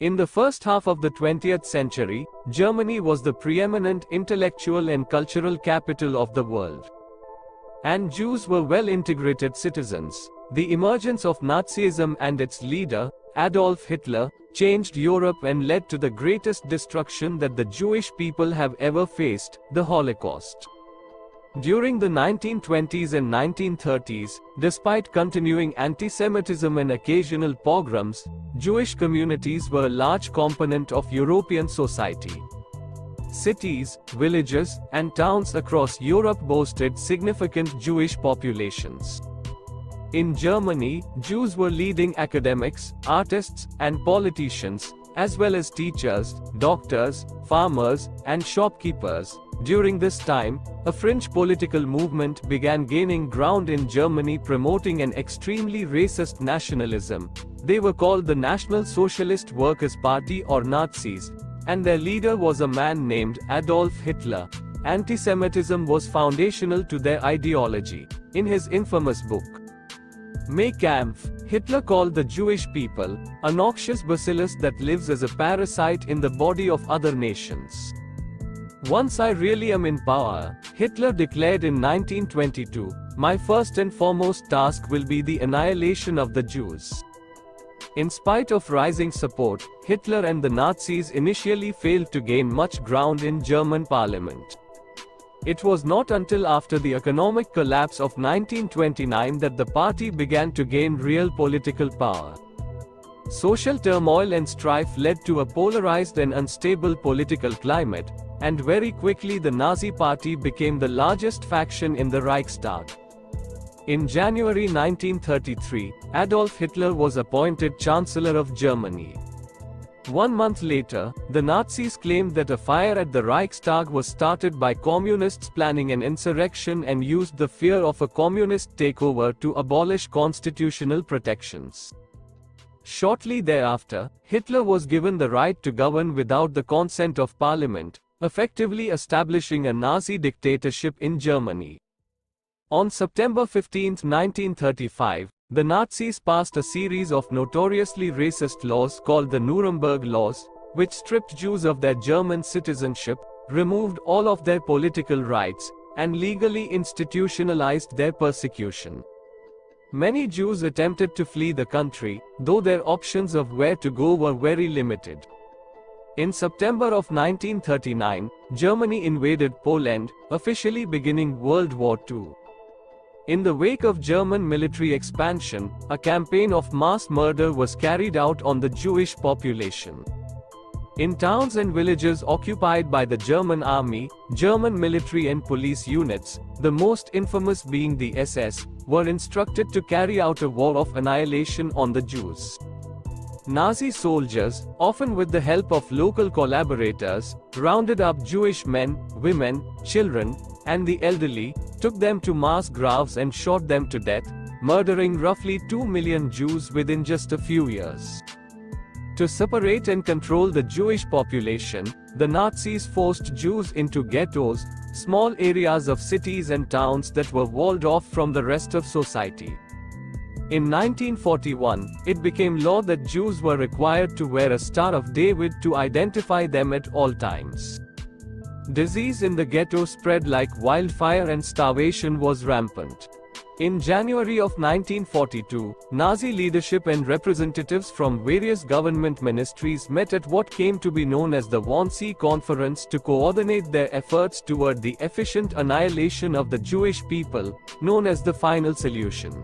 In the first half of the 20th century, Germany was the preeminent intellectual and cultural capital of the world. And Jews were well-integrated citizens. The emergence of Nazism and its leader, Adolf Hitler, changed Europe and led to the greatest destruction that the Jewish people have ever faced, the Holocaust. During the 1920s and 1930s, despite continuing anti-Semitism and occasional pogroms, Jewish communities were a large component of European society. Cities, villages, and towns across Europe boasted significant Jewish populations. In Germany, Jews were leading academics, artists, and politicians, as well as teachers, doctors, farmers, and shopkeepers. During this time, a fringe political movement began gaining ground in Germany promoting an extremely racist nationalism. They were called the National Socialist Workers' Party or Nazis, and their leader was a man named Adolf Hitler. Anti-Semitism was foundational to their ideology. In his infamous book, Mein Kampf, Hitler called the Jewish people a noxious bacillus that lives as a parasite in the body of other nations. Once I really am in power, Hitler declared in 1922, my first and foremost task will be the annihilation of the Jews. In spite of rising support, Hitler and the Nazis initially failed to gain much ground in German parliament. It was not until after the economic collapse of 1929 that the party began to gain real political power. Social turmoil and strife led to a polarized and unstable political climate, and very quickly the Nazi Party became the largest faction in the Reichstag. In January 1933, Adolf Hitler was appointed Chancellor of Germany. 1 month later, the Nazis claimed that a fire at the Reichstag was started by communists planning an insurrection and used the fear of a communist takeover to abolish constitutional protections. Shortly thereafter, Hitler was given the right to govern without the consent of parliament, effectively establishing a Nazi dictatorship in Germany. On September 15, 1935, the Nazis passed a series of notoriously racist laws called the Nuremberg Laws, which stripped Jews of their German citizenship, removed all of their political rights, and legally institutionalized their persecution. Many Jews attempted to flee the country, though their options of where to go were very limited. In September of 1939, Germany invaded Poland, officially beginning World War II. In the wake of German military expansion, a campaign of mass murder was carried out on the Jewish population. In towns and villages occupied by the German army, German military and police units, the most infamous being the SS, were instructed to carry out a war of annihilation on the Jews. Nazi soldiers, often with the help of local collaborators, rounded up Jewish men, women, children, and the elderly, took them to mass graves and shot them to death, murdering roughly 2 million Jews within just a few years. To separate and control the Jewish population, the Nazis forced Jews into ghettos, small areas of cities and towns that were walled off from the rest of society. In 1941, it became law that Jews were required to wear a Star of David to identify them at all times. Disease in the ghetto spread like wildfire and starvation was rampant. In January of 1942, Nazi leadership and representatives from various government ministries met at what came to be known as the Wannsee Conference to coordinate their efforts toward the efficient annihilation of the Jewish people, known as the final solution.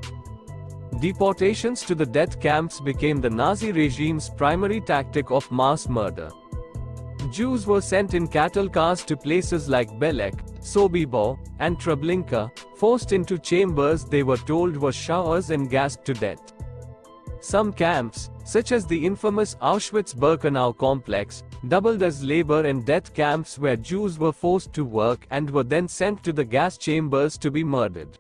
Deportations to the death camps became the Nazi regime's primary tactic of mass murder. Jews were sent in cattle cars to places like Belek, Sobibor, and Treblinka, forced into chambers they were told were showers and gassed to death. Some camps, such as the infamous Auschwitz-Birkenau complex, doubled as labor and death camps where Jews were forced to work and were then sent to the gas chambers to be murdered.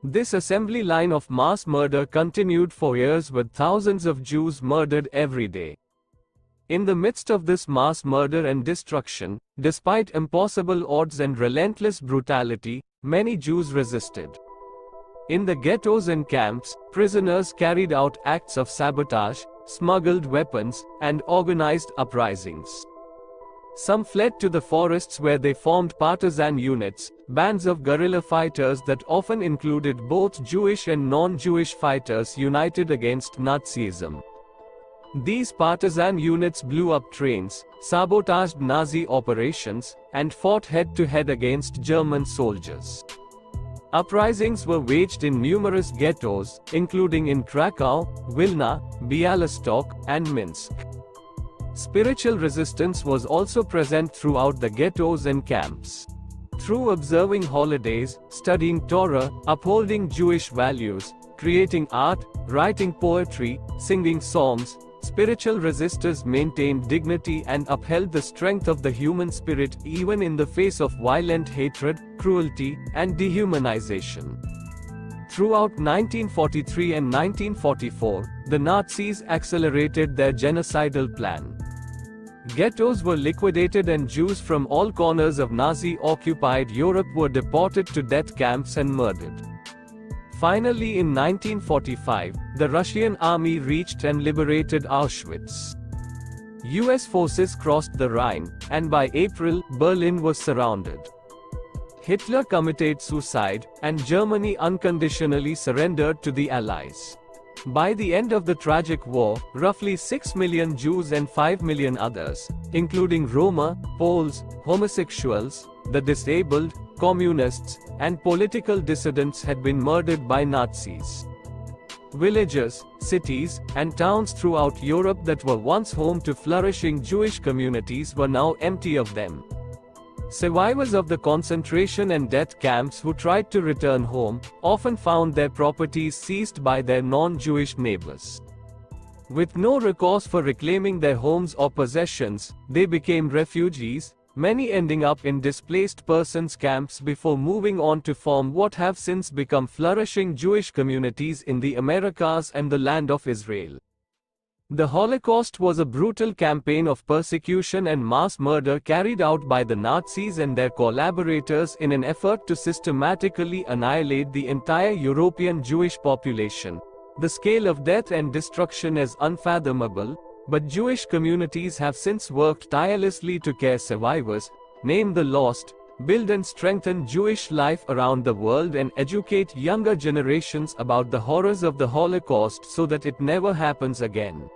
This assembly line of mass murder continued for years with thousands of Jews murdered every day. In the midst of this mass murder and destruction, despite impossible odds and relentless brutality, many Jews resisted. In the ghettos and camps, prisoners carried out acts of sabotage, smuggled weapons, and organized uprisings. Some fled to the forests where they formed partisan units, bands of guerrilla fighters that often included both Jewish and non-Jewish fighters united against Nazism. These partisan units blew up trains, sabotaged Nazi operations, and fought head-to-head against German soldiers. Uprisings were waged in numerous ghettos, including in Krakow, Vilna, Bialystok, and Minsk. Spiritual resistance was also present throughout the ghettos and camps. Through observing holidays, studying Torah, upholding Jewish values, creating art, writing poetry, singing songs, spiritual resistors maintained dignity and upheld the strength of the human spirit even in the face of violent hatred, cruelty, and dehumanization. Throughout 1943 and 1944, the Nazis accelerated their genocidal plan. Ghettos were liquidated and Jews from all corners of Nazi-occupied Europe were deported to death camps and murdered. Finally, in 1945, the Russian army reached and liberated Auschwitz. US forces crossed the Rhine, and by April, Berlin was surrounded. Hitler committed suicide, and Germany unconditionally surrendered to the Allies. By the end of the tragic war, roughly 6 million Jews and 5 million others, including Roma, Poles, homosexuals, the disabled, communists, and political dissidents had been murdered by Nazis. Villages, cities, and towns throughout Europe that were once home to flourishing Jewish communities were now empty of them. Survivors of the concentration and death camps who tried to return home, often found their properties seized by their non-Jewish neighbors. With no recourse for reclaiming their homes or possessions, they became refugees, many ending up in displaced persons camps before moving on to form what have since become flourishing Jewish communities in the Americas and the land of Israel. The Holocaust was a brutal campaign of persecution and mass murder carried out by the Nazis and their collaborators in an effort to systematically annihilate the entire European Jewish population. The scale of death and destruction is unfathomable, but Jewish communities have since worked tirelessly to care survivors, name the lost, build and strengthen Jewish life around the world and educate younger generations about the horrors of the Holocaust so that it never happens again.